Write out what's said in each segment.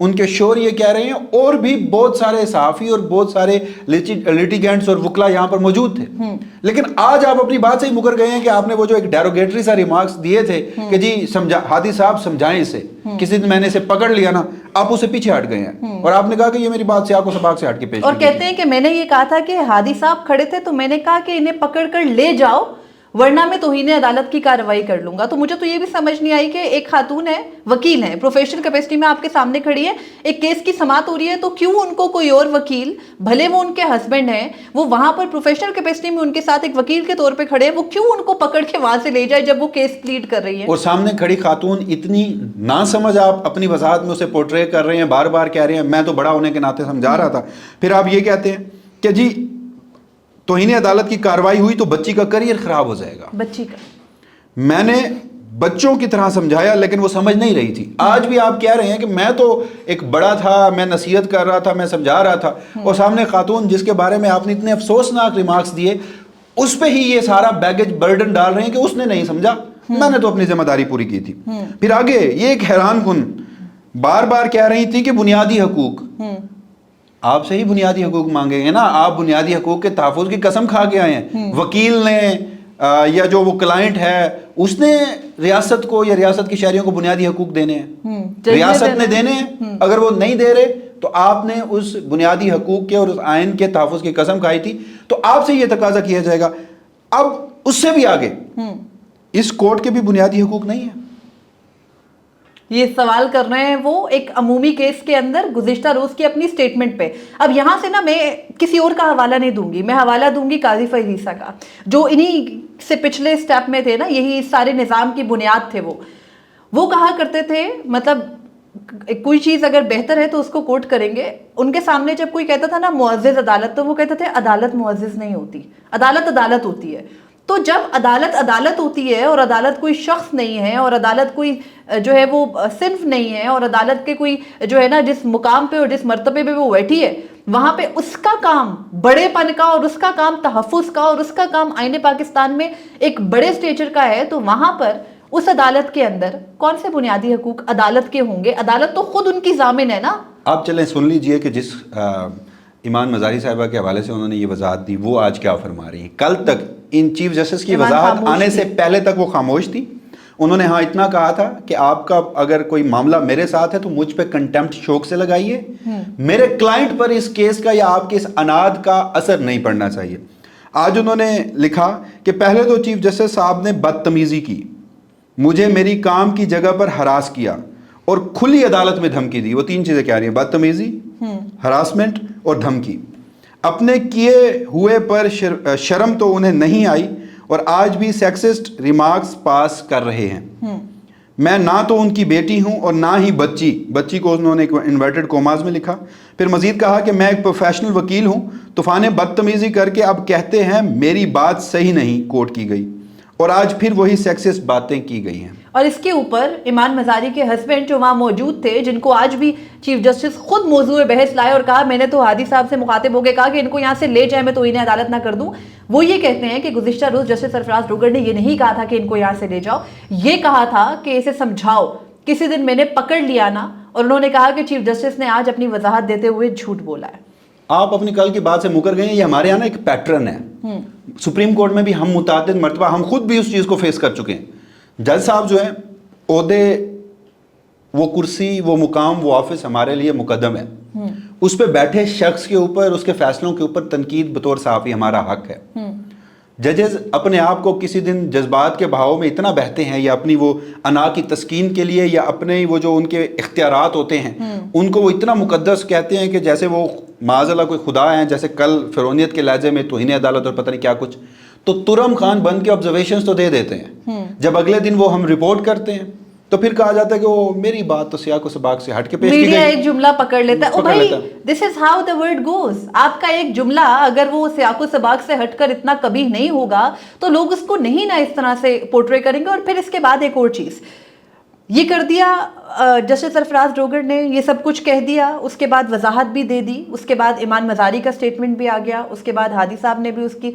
ان کے شور یہ کہہ رہے ہیں، اور بھی بہت سارے صحافی اور بہت سارے لیٹیگینٹس اور وکلا یہاں پر موجود تھے. لیکن آج آپ اپنی بات سے ہی مکر گئے ہیں کہ آپ نے وہ جو ایک ڈیروگیٹری سا ریمارکس دیے تھے کہ جی ہادی صاحب سمجھائیں اسے، کسی دن میں نے اسے پکڑ لیا نا، آپ اسے پیچھے ہٹ گئے ہیں اور آپ نے کہا کہ یہ میری بات سیاق و سباق سے ہٹ کے پیش اور کہتے ہیں کہ میں نے یہ کہا تھا کہ ہادی صاحب کھڑے تھے تو میں نے کہا کہ انہیں پکڑ کر لے جاؤ ورنہ میں توہین عدالت کی کارروائی کر لوں گا. تو مجھے تو یہ بھی سمجھ نہیں آئی کہ ایک خاتون ہے، وکیل ہے، پروفیشنل کیپیسٹی میں آپ کے سامنے کھڑی ہے، ایک کیس کی سماعت ہو رہی ہے، تو کیوں ان کو کوئی اور وکیل، بھلے وہ ان کے ہسبینڈ ہیں، وہ وہاں پر پروفیشنل کیپیسٹی میں ان کے ساتھ ایک وکیل کے طور پہ کھڑے ہیں، وہ کیوں ان کو پکڑ کے وہاں سے لے جائے جب وہ کیس پلیڈ کر رہی ہے؟ اور سامنے کھڑی خاتون اتنی نہ سمجھ آپ اپنی وضاحت میں اسے پورٹرے کر رہے ہیں، بار بار کہہ رہے ہیں میں تو بڑا ہونے کے ناطے سمجھا رہا تھا، پھر آپ یہ کہتے ہیں کہ جی توہین عدالت کی کارروائی ہوئی تو بچی کا کریئر خراب ہو جائے گا. بچی کا میں نے بچوں کی طرح سمجھایا لیکن وہ سمجھ نہیں رہی تھی. آج بھی آپ کہہ رہے ہیں کہ میں تو ایک بڑا تھا، میں نصیحت کر رہا تھا، میں سمجھا رہا تھا، اور سامنے خاتون جس کے بارے میں آپ نے اتنے افسوسناک ریمارکس دیے اس پہ ہی یہ سارا بیگیج برڈن ڈال رہے ہیں کہ اس نے نہیں سمجھا، میں نے تو اپنی ذمہ داری پوری کی تھی. پھر آگے یہ ایک حیران کن بار بار کہہ رہی تھی کہ بنیادی حقوق، آپ سے ہی بنیادی حقوق مانگے گے نا، آپ بنیادی حقوق کے تحفظ کی قسم کھا کے آئے ہیں. وکیل نے یا جو وہ کلائنٹ ہے اس نے ریاست کو یا ریاست کے شہریوں کو بنیادی حقوق دینے ہیں، ریاست نے دینے ہیں. اگر وہ نہیں دے رہے تو آپ نے اس بنیادی حقوق کے اور اس آئین کے تحفظ کی قسم کھائی تھی، تو آپ سے یہ تقاضا کیا جائے گا. اب اس سے بھی آگے اس کورٹ کے بھی بنیادی حقوق نہیں ہیں. یہ سوال کر رہے ہیں وہ ایک عمومی کیس کے اندر گزشتہ روز کی اپنی سٹیٹمنٹ پہ. اب یہاں سے نا میں کسی اور کا حوالہ نہیں دوں گی، میں حوالہ دوں گی قاضی فیض عیسیٰ کا، جو انہی سے پچھلے سٹیپ میں تھے نا، یہی سارے نظام کی بنیاد تھے. وہ کہا کرتے تھے مطلب کوئی چیز اگر بہتر ہے تو اس کو کوٹ کریں گے. ان کے سامنے جب کوئی کہتا تھا نا معزز عدالت، تو وہ کہتے تھے عدالت معزز نہیں ہوتی، عدالت عدالت ہوتی ہے. تو جب عدالت عدالت ہوتی ہے اور عدالت کوئی شخص نہیں ہے اور عدالت کوئی جو ہے وہ صنف نہیں ہے اور عدالت کے کوئی جو ہے نا جس مقام پہ اور جس مرتبے پہ وہ بیٹھی ہے وہاں پہ اس کا کام بڑے پن کا اور اس کا کام تحفظ کا اور اس کا کام آئین پاکستان میں ایک بڑے سٹیچر کا ہے، تو وہاں پر اس عدالت کے اندر کون سے بنیادی حقوق عدالت کے ہوں گے؟ عدالت تو خود ان کی ضامن ہے نا. آپ چلیں سن لیجئے کہ جس ایمان مزاری صاحبہ کے حوالے سے انہوں نے یہ وضاحت دی وہ آج کیا فرما رہی ہیں. کل تک ان چیف جسٹس کی وضاحت آنے سے پہلے تک وہ خاموش تھی. انہوں نے ہاں اتنا کہا تھا کہ آپ کا اگر کوئی معاملہ میرے ساتھ ہے تو مجھ پہ کنٹیمپٹ شوق سے لگائیے، میرے کلائنٹ پر اس کیس کا یا آپ کے اس اناد کا اثر نہیں پڑنا چاہیے. آج انہوں نے لکھا کہ پہلے تو چیف جسٹس صاحب نے بدتمیزی کی، مجھے میری کام کی جگہ پر ہراس کیا اور کھلی عدالت میں دھمکی دی. وہ تین چیزیں کیا رہی ہیں، بدتمیزی، ہراسمنٹ اور دھمکی. اپنے کیے ہوئے پر شرم تو انہیں نہیں آئی اور آج بھی سیکسسٹ ریمارکس پاس کر رہے ہیں. میں نہ تو ان کی بیٹی ہوں اور نہ ہی بچی کو انہوں نے انورٹڈ کوماز میں لکھا. پھر مزید کہا کہ میں ایک پروفیشنل وکیل ہوں، طوفان بدتمیزی کر کے اب کہتے ہیں میری بات صحیح نہیں کوٹ کی گئی، اور آج پھر وہی سیکسسٹ باتیں کی گئی ہیں. اور اس کے اوپر ایمان مزاری کے ہسبینڈ جو وہاں موجود تھے، جن کو آج بھی چیف جسٹس خود موضوع بحث لائے اور کہا میں نے تو ہادی صاحب سے مخاطب ہو کے کہا کہ ان کو یہاں سے لے جائے، میں تو انہیں عدالت نہ کر دوں. وہ یہ کہتے ہیں کہ گزشتہ روز جسٹس سرفراز ڈوگر نے یہ نہیں کہا تھا کہ ان کو یہاں سے لے جاؤ، یہ کہا تھا کہ اسے سمجھاؤ، کسی دن میں نے پکڑ لیا نا. اور انہوں نے کہا کہ چیف جسٹس نے آج اپنی وضاحت دیتے ہوئے جھوٹ بولا ہے. آپ اپنی کل کی بات سے مکر گئے ہیں. یہ ہمارے یہاں نا ایک پیٹرن ہے، سپریم کورٹ میں بھی ہم متعدد مرتبہ ہم خود بھی اس چیز کو فیس کر چکے ہیں. جج صاحب جو ہیں عہدے، وہ کرسی، وہ مقام، وہ آفس ہمارے لیے مقدم ہے. اس پہ بیٹھے شخص کے اوپر، اس کے فیصلوں کے اوپر تنقید بطور صحافی ہمارا حق ہے. ججز اپنے آپ کو کسی دن جذبات کے بہاؤ میں اتنا بہتے ہیں یا اپنی وہ انا کی تسکین کے لیے یا اپنے وہ جو ان کے اختیارات ہوتے ہیں ان کو وہ اتنا مقدس کہتے ہیں کہ جیسے وہ معاذ اللہ کوئی خدا ہیں. جیسے کل فرعونیت کے لہجے میں توہین عدالت اور پتہ نہیں کیا کچھ، تو ترم خان بن کے آبزرویشنز تو دے دیتے ہیں. جب اگلے دن وہ ہم رپورٹ کرتے ہیں تو پھر کہا جاتا ہے کہ وہ میری بات تو سیاق و سباق سے ہٹ کے پیش کی گئی. میڈیا ایک جملہ پکڑ لیتا ہے. او بھائی this is how the word goes. آپ کا ایک جملہ اگر وہ سیاق و سباق سے ہٹ کر اتنا کبھی نہیں ہوگا تو لوگ اس کو نہیں نہ اس طرح سے پورٹرے کریں گے. اور پھر اس کے بعد ایک اور چیز یہ کر دیا جسٹس سرفراز ڈوگر نے، یہ سب کچھ کہہ دیا، اس کے بعد وضاحت بھی دے دی، اس کے بعد ایمان مزاری کا سٹیٹمنٹ بھی آ گیا، اس کے بعد ہادی صاحب نے بھی اس کی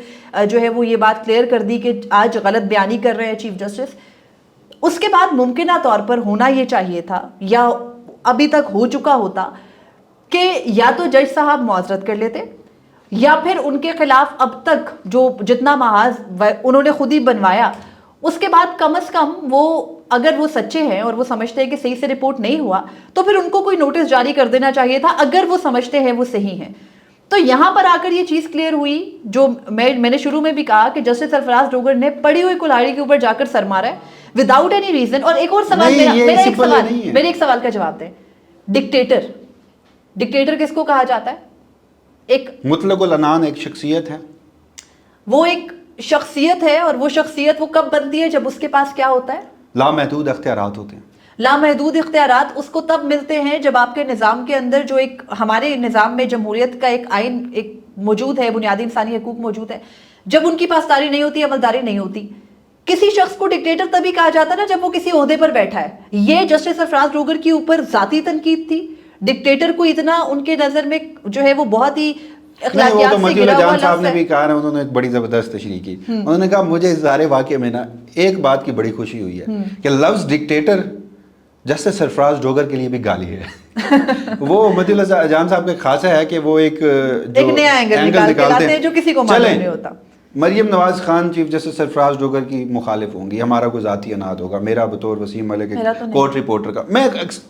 جو ہے وہ یہ بات کلیئر کر دی کہ آج غلط بیانی کر رہے ہیں چیف جسٹس. اس کے بعد ممکنہ طور پر ہونا یہ چاہیے تھا، یا ابھی تک ہو چکا ہوتا کہ یا تو جج صاحب معذرت کر لیتے یا پھر ان کے خلاف اب تک جو جتنا محاذ انہوں نے خود ہی بنوایا اس کے بعد کم از کم وہ اگر وہ سچے ہیں اور وہ سمجھتے ہیں کہ صحیح سے رپورٹ نہیں ہوا تو پھر ان کو کوئی نوٹس جاری کر دینا چاہیے تھا اگر وہ سمجھتے ہیں وہ صحیح ہیں. تو یہاں پر آ کر یہ چیز کلیئر ہوئی جو میں نے شروع میں بھی کہا کہ جسٹس سرفراز ڈوگر نے پڑی ہوئی کلاڑی کے اوپر جا کر سر مارا ہے وداؤٹ اینی ریزن. اور ایک اور سوال میرے ایک سوال کا جواب دیں. ڈکٹیٹر کس کو کہا جاتا ہے؟ ایک مطلق العنان ایک شخصیت ہے. وہ ایک شخصیت ہے اور وہ شخصیت وہ کب بنتی ہے جب اس کے پاس کیا ہوتا ہے؟ لامحدود اختیارات ہوتے ہیں. لامحدود اختیارات اس کو تب ملتے ہیں جب آپ کے نظام کے اندر جو ایک ہمارے نظام میں جمہوریت کا ایک آئین ایک موجود ہے, بنیادی انسانی حقوق موجود ہے, جب ان کی پاسداری نہیں ہوتی, عملداری نہیں ہوتی. کسی شخص کو ڈکٹیٹر تبھی کہا جاتا ہے نا جب وہ کسی عہدے پر بیٹھا ہے. یہ جسٹس سرفراز ڈوگر کے اوپر ذاتی تنقید تھی. ڈکٹیٹر کو اتنا ان کے نظر میں جو ہے وہ بہت ہی اخلاقیات سے گرا ہوا صاحب نے بھی کہا نا, انہوں نے ایک بڑی زبردست تشریح کی. انہوں نے کہا مجھے اس سارے واقعے میں نا ایک بات کی بڑی خوشی ہوئی ہے کہ لفظ ڈکٹیٹر جسٹس سرفراز ڈوگر کے لیے بھی گالی ہے. وہ مطیع اللہ جان صاحب کا خاصہ ہے کہ وہ ایک نیا اینگل نکالتے ہیں جو کسی کو معلوم نہیں ہوتا. مریم نواز خان چیف جسٹس سرفراز ڈوگر کی مخالف ہوں گی, ہمارا کوئی ذاتی اناد ہوگا, میرا بطور وسیم ملک کورٹ رپورٹر کا میں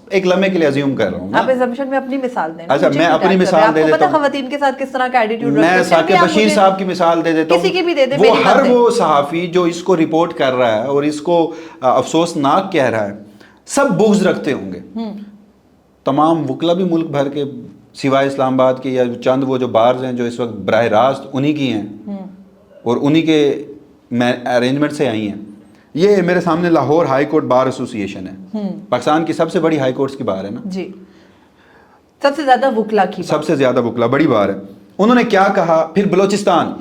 ایک لمحے کے لیے ازیوم کر رہا ہوں. آپ اسمپشن میں اپنی مثال دیں. اچھا میں اپنی مثال دے دیتا ہوں. خواتین کے ساتھ کس طرح کا ایٹیٹیوڈ رکھتے ہیں. میں ثاقب بشیر صاحب کی مثال دے دیتا ہوں. کسی کی بھی دے دیں. وہ ہر وہ صحافی جو اس کو رپورٹ کر رہا ہے اور اس کو افسوسناک کہہ رہا ہے, سب بغض رکھتے ہوں گے. تمام وکلا بھی ملک بھر کے سوائے اسلام آباد کے یا چند وہ جو بارز ہیں جو اس وقت براہ راست انہی کی ہیں اور انہی کے ارینجمنٹ سے آئی ہیں. یہ میرے سامنے لاہور ہائی کورٹ بار ایسوسی ایشن ہے, پاکستان کی سب سے بڑی ہائی کورٹس کی بار ہے نا جی, سب سے زیادہ وکلا کی, سب سے زیادہ وکلا بڑی بار ہے. انہوں نے کیا کہا پھر بلوچستان,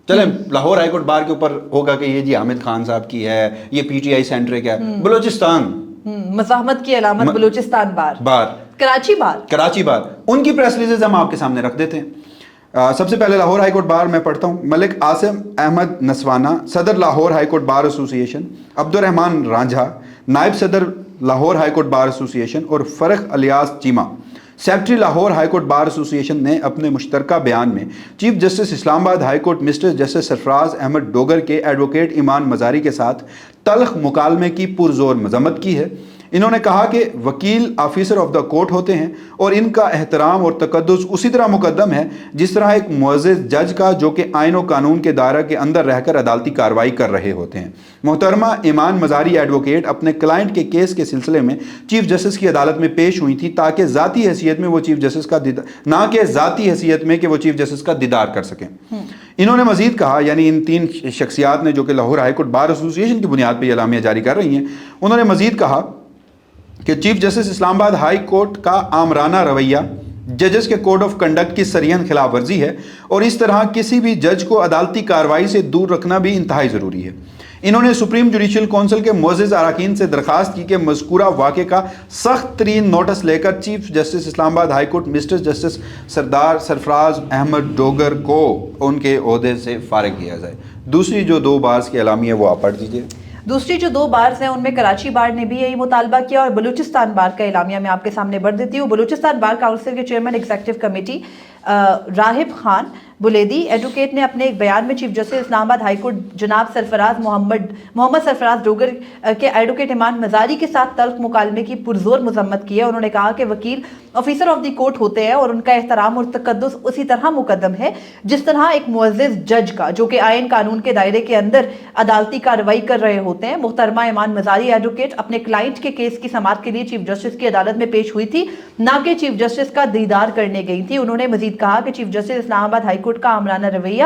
چلیں لاہور ہائی کورٹ بار کے اوپر ہوگا کہ یہ جی حامد خان صاحب کی ہے, یہ پی ٹی آئی سینٹر کیا ہے. بلوچستان مزاحمت کی علامت بلوچستان بار, کراچی بار ان کی پریس ریلیزز ہم آپ کے سامنے رکھ دیتے ہیں. سب سے پہلے لاہور ہائی کورٹ بار میں پڑھتا ہوں. ملک عاصم احمد نسوانہ صدر لاہور ہائی کورٹ بار ایسوسی ایشن, عبد الرحمان رانجھا نائب صدر لاہور ہائی کورٹ بار ایسوسی ایشن اور Farrukh Ilyas Cheema secretary Lahore high court bar ایسوسی ایشن نے اپنے مشترکہ بیان میں chief justice Islamabad high court mister justice سرفراز احمد ڈوگر کے ایڈوکیٹ ایمان مزاری کے ساتھ تلخ مکالمے کی پرزور مذمت کی ہے. انہوں نے کہا کہ وکیل آفیسر آف دا کورٹ ہوتے ہیں اور ان کا احترام اور تقدس اسی طرح مقدم ہے جس طرح ایک معزز جج کا جو کہ آئین و قانون کے دائرہ کے اندر رہ کر عدالتی کارروائی کر رہے ہوتے ہیں. محترمہ ایمان مزاری ایڈوکیٹ اپنے کلائنٹ کے کیس کے سلسلے میں چیف جسٹس کی عدالت میں پیش ہوئی تھی تاکہ ذاتی حیثیت میں وہ چیف جسٹس کا نہ کہ ذاتی حیثیت میں کہ وہ چیف جسٹس کا دیدار کر سکیں. انہوں نے مزید کہا, یعنی ان تین شخصیات نے جو کہ لاہور ہائی کورٹ بار ایسوسی ایشن کی بنیاد پہ اعلامیہ جاری کر رہی ہیں, انہوں نے مزید کہا کہ chief justice Islamabad high court کا آمرانہ رویہ ججز کے کوڈ آف کنڈکٹ کی سرین خلاف ورزی ہے اور اس طرح کسی بھی جج کو عدالتی کارروائی سے دور رکھنا بھی انتہائی ضروری ہے. انہوں نے سپریم جوڈیشل کونسل کے معزز اراکین سے درخواست کی کہ مذکورہ واقعے کا سخت ترین نوٹس لے کر chief justice Islamabad high court mister justice سردار سرفراز احمد ڈوگر کو ان کے عہدے سے فارغ کیا جائے. دوسری جو دو بارز کی اعلامیہ وہ آپ پڑھ دیجیے. دوسری جو دو بارز ہیں ان میں کراچی بار نے بھی یہی مطالبہ کیا اور بلوچستان بار کا اعلامیہ میں آپ کے سامنے بڑھ دیتی ہوں. بلوچستان بار کاؤنسل کے چیئرمین ایگزیکٹو کمیٹی راہب خان بلیدی ایڈوکیٹ نے اپنے ایک بیان میں chief justice Islamabad high court جناب سرفراز محمد سرفراز ڈوگر کے ایڈوکیٹ ایمان مزاری کے ساتھ تلخ مکالمے کی پرزور مذمت کی ہے. انہوں نے کہا کہ وکیل آفیسر آف دی کورٹ ہوتے ہیں اور ان کا احترام اور تقدس اسی طرح مقدم ہے جس طرح ایک معزز جج کا جو کہ آئین قانون کے دائرے کے اندر عدالتی کارروائی کر رہے ہوتے ہیں. محترمہ ایمان مزاری ایڈوکیٹ اپنے کلائنٹ کے کیس کی سماعت کے لیے چیف جسٹس کی عدالت میں پیش ہوئی تھی نہ کہ چیف جسٹس کا دیدار کرنے گئی تھی. انہوں نے مزید کہا کہ chief justice Islamabad high court کا آمرانہ رویہ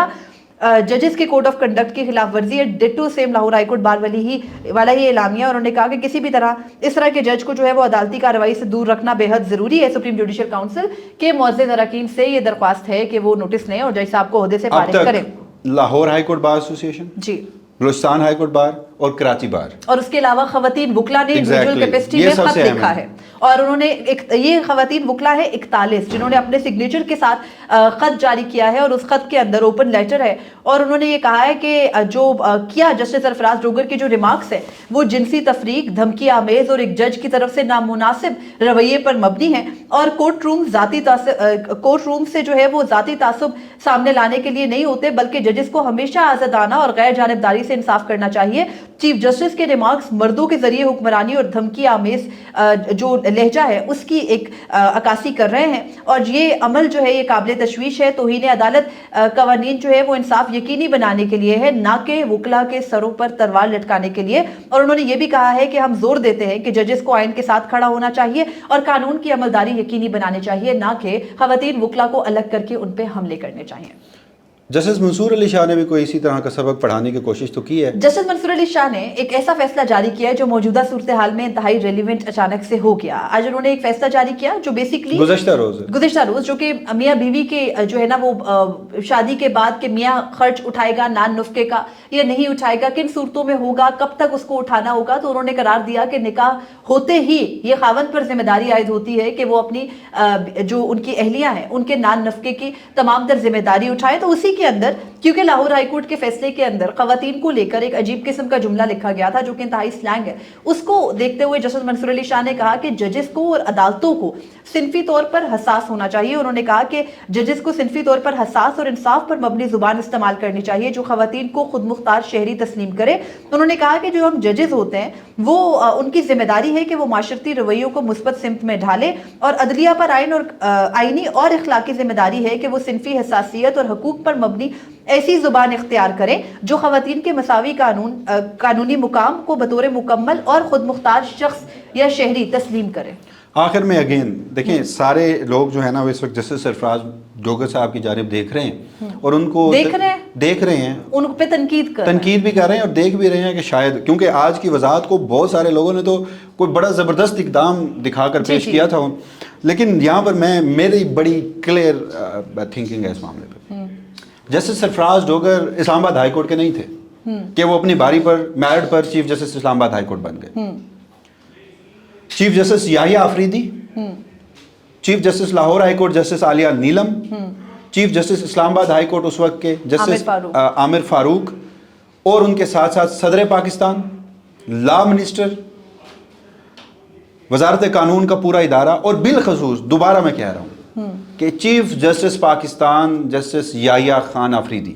ججز کے کوڈ آف کنڈکٹ کی خلاف ورزی ہے. Ditto same Lahore high court bar والا ہی اعلامیہ. انہوں نے کہا کہ کسی بھی طرح اس طرح کے جج کو جو ہے وہ عدالتی کارروائی سے دور رکھنا بے حد ضروری ہے. سپریم جوڈیشل کاؤنسل کے معزز اراکین سے یہ درخواست ہے کہ وہ نوٹس لیں اور جج صاحب کو عہدے سے فارغ کریں. لاہور ہائی کورٹ بار ایسوسی ایشن جی بلوچستان ہائی کورٹ بار اور کراچی بار. اور اس کے علاوہ خواتین وکلا نے انڈیویجول کیپیسٹی میں خط لکھا ہے, اور انہوں نے یہ خواتین وکلا ہے 41 جنہوں نے اپنے سگنیچر کے ساتھ خط جاری کیا ہے, اور اس خط کے اندر اوپن لیٹر ہے, اور انہوں نے یہ کہا ہے کہ جو کیا جسٹس سرفراز ڈوگر کے جو ریمارکس ہیں وہ جنسی تفریق, دھمکی آمیز اور ایک جج کی طرف سے نامناسب رویے پر مبنی ہیں, اور کورٹ روم سے جو ہے وہ ذاتی تعصب سامنے لانے کے لیے نہیں ہوتے, بلکہ ججز کو ہمیشہ آزادانہ اور غیر جانبداری سے انصاف کرنا چاہیے. چیف جسٹس کے ریمارکس مردوں کے ذریعے حکمرانی اور دھمکی آمیز جو لہجہ ہے اس کی ایک عکاسی کر رہے ہیں, اور یہ عمل جو ہے یہ قابل تشویش ہے. توہین عدالت قوانین جو ہے وہ انصاف یقینی بنانے کے لیے ہے, نہ کہ وکلا کے سروں پر تلوار لٹکانے کے لیے. اور انہوں نے یہ بھی کہا ہے کہ ہم زور دیتے ہیں کہ ججز کو آئین کے ساتھ کھڑا ہونا چاہیے اور قانون کی عملداری یقینی بنانی چاہیے, نہ کہ خواتین وکلا کو الگ کر کے ان پہ حملے کرنے چاہیے. جسٹس منصور علی شاہ نے بھی کوئی اسی طرح کا سبق پڑھانے کی کوشش تو کی ہے. جسٹس منصور علی شاہ نے ایک ایسا فیصلہ جاری کیا ہے جو موجودہ صورتحال میں انتہائی ریلیونٹ اچانک سے ہو گیا. آج انہوں نے ایک فیصلہ جاری کیا جو بیسیکلی گزشتہ روز جو کہ میاں بیوی کے جو ہے نا وہ شادی کے بعد کہ میاں خرچ اٹھائے گا نان نفقے کا یا نہیں اٹھائے گا, کن صورتوں میں ہوگا, کب تک اس کو اٹھانا ہوگا. تو انہوں نے قرار دیا کہ نکاح ہوتے ہی یہ خاوند پر ذمہ داری عائد ہوتی ہے کہ وہ اپنی جو ان کی اہلیہ ہیں ان کے نان نفقے کی تمام تر ذمہ داری اٹھائے. تو اسی کے اندر کیونکہ لاہور ہائی کورٹ کے فیصلے کے اندر خواتین کو لے کر ایک عجیب قسم کا جملہ لکھا گیا تھا جو کہ انتہائی سلینگ ہے, اس کو دیکھتے ہوئے جسٹس منصور علی شاہ نے کہا کہ ججز کو اور عدالتوں کو صنفی طور پر حساس ہونا چاہیے. انہوں نے کہا کہ ججز کو صنفی طور پر حساس اور انصاف پر مبنی زبان استعمال کرنی چاہیے جو خواتین کو خود مختار شہری تسلیم کرے. انہوں نے کہا کہ جو ہم ججز ہوتے ہیں وہ ان کی ذمہ داری ہے کہ وہ معاشرتی رویوں کو مثبت سمت میں ڈھالے, اور عدلیہ پر آئینی اور اخلاقی ذمہ داری ہے کہ وہ صنفی حساسیت اور حقوق پر مبنی ایسی زبان اختیار کرے جو خواتین کے مساوی قانونی مقام کو بطور مکمل اور خود مختار شخص یا شہری تسلیم کرے. آخر میں اگین دیکھیں سارے لوگ جو ہے نا وہ اس وقت جسٹس سرفراز ڈوگر صاحب کی جانب دیکھ رہے ہیں اور ان کو دیکھ رہے ہیں ان پہ تنقید بھی کر رہے ہیں اور دیکھ بھی رہے ہیں کہ شاید کیونکہ آج کی وضاحت کو بہت سارے لوگوں نے تو کوئی بڑا زبردست اقدام دکھا کر پیش کیا تھا, لیکن یہاں پر میری بڑی کلیئر تھنکنگ ہے اس معاملے پہ. جسٹس سرفراز ڈوگر اسلام آباد ہائی کورٹ کے نہیں تھے کہ وہ اپنی باری پر میرٹ پر chief justice Islamabad high court بن گئے. Chief justice Yahya Afridi, chief justice Lahore high court justice Aalia Neelum, chief justice Islamabad high court اس وقت کے جسٹس عامر فاروق, اور ان کے ساتھ ساتھ صدر پاکستان, لا منسٹر, وزارت قانون کا پورا ادارہ, اور بالخصوص دوبارہ میں کہہ رہا ہوں کہ chief justice Pakistan justice Yahya Khan Afridi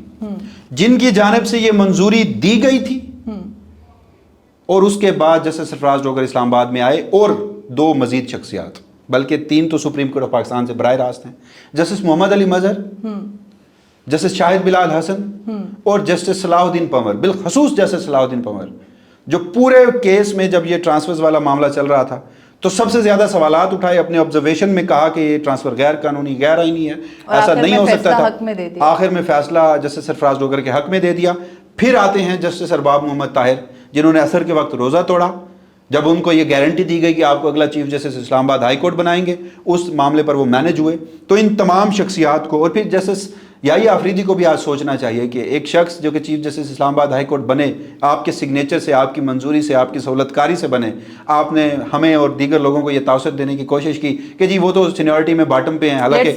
جن کی جانب سے یہ منظوری دی گئی تھی, اور اس کے بعد جسٹس سرفراز ڈوگر اسلام آباد میں آئے, اور 2 مزید شخصیات بلکہ 3 تو سپریم کورٹ آف پاکستان سے براہ راست ہیں, جسٹس محمد علی مظہر, جسٹس شاہد بلال حسن اور جسٹس صلاح الدین پنور. بالخصوص جسٹس صلاح الدین پنور جو پورے کیس میں جب یہ ٹرانسفرز والا معاملہ چل رہا تھا تو سب سے زیادہ سوالات اٹھائے, اپنے آبزرویشن میں کہا کہ یہ ٹرانسفر غیر قانونی غیر آئینی ہے, ایسا نہیں ہو سکتا تھا. آخر میں فیصلہ جسٹس سرفراز ڈوگر کے حق میں دے دیا. پھر آتے ہیں جسٹس ارباب محمد طاہر جنہوں نے عصر کے وقت روزہ توڑا جب ان کو یہ گارنٹی دی گئی کہ آپ کو اگلا chief justice Islamabad high court بنائیں گے. اس معاملے پر وہ مینج ہوئے. تو ان تمام شخصیات کو, اور پھر جسٹس یحییٰ آفریدی کو بھی آج سوچنا چاہیے کہ ایک شخص جو کہ chief justice Islamabad high court بنے, آپ کے سگنیچر سے, آپ کی منظوری سے, آپ کی سہولت کاری سے بنے, آپ نے ہمیں اور دیگر لوگوں کو یہ تاثر دینے کی کوشش کی کہ جی وہ تو سینیورٹی میں باٹم پہ ہیں, حالانکہ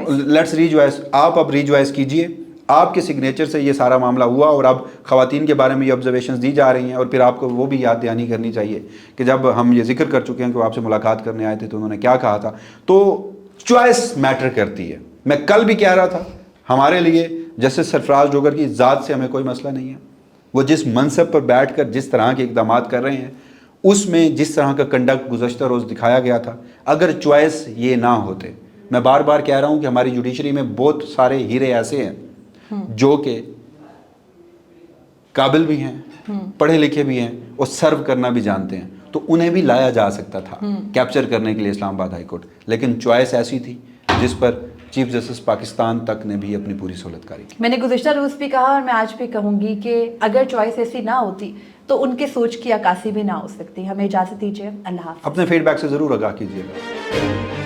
لیٹس ریجوائس, آپ اب ریجوائس کیجئے. آپ کے سگنیچر سے یہ سارا معاملہ ہوا اور اب خواتین کے بارے میں یہ آبزرویشنز دی جا رہی ہیں, اور پھر آپ کو وہ بھی یاد دہانی کرنی چاہیے کہ جب ہم یہ ذکر کر چکے ہیں کہ وہ آپ سے ملاقات کرنے آئے تھے تو انہوں نے کیا کہا تھا. تو چوائس میٹر کرتی ہے. میں کل بھی کہہ رہا تھا ہمارے لیے جسٹس سرفراز ڈوگر کی ذات سے ہمیں کوئی مسئلہ نہیں ہے, وہ جس منصب پر بیٹھ کر جس طرح کے اقدامات کر رہے ہیں اس میں جس طرح کا کنڈکٹ گزشتہ روز دکھایا گیا تھا, اگر چوائس یہ نہ ہوتے, میں بار بار کہہ رہا ہوں کہ ہماری جوڈیشری میں بہت سارے ہیرے ایسے ہیں جو کہ قابل بھی ہیں, پڑھے لکھے بھی ہیں اور سرو کرنا بھی جانتے ہیں, تو انہیں بھی لایا جا سکتا تھا کیپچر کرنے کے لیے اسلام آباد ہائی کورٹ. لیکن چوائس ایسی تھی جس پر چیف جسٹس پاکستان تک نے بھی اپنی پوری سہولت کاری کی. میں نے گزشتہ روز بھی کہا اور میں آج بھی کہوں گی کہ اگر چوائس ایسی نہ ہوتی تو ان کے سوچ کی عکاسی بھی نہ ہو سکتی. ہمیں اجازت دیجیے, اللہ حافظ. اپنے فیڈ بیک سے ضرور آگاہ کیجیے گا.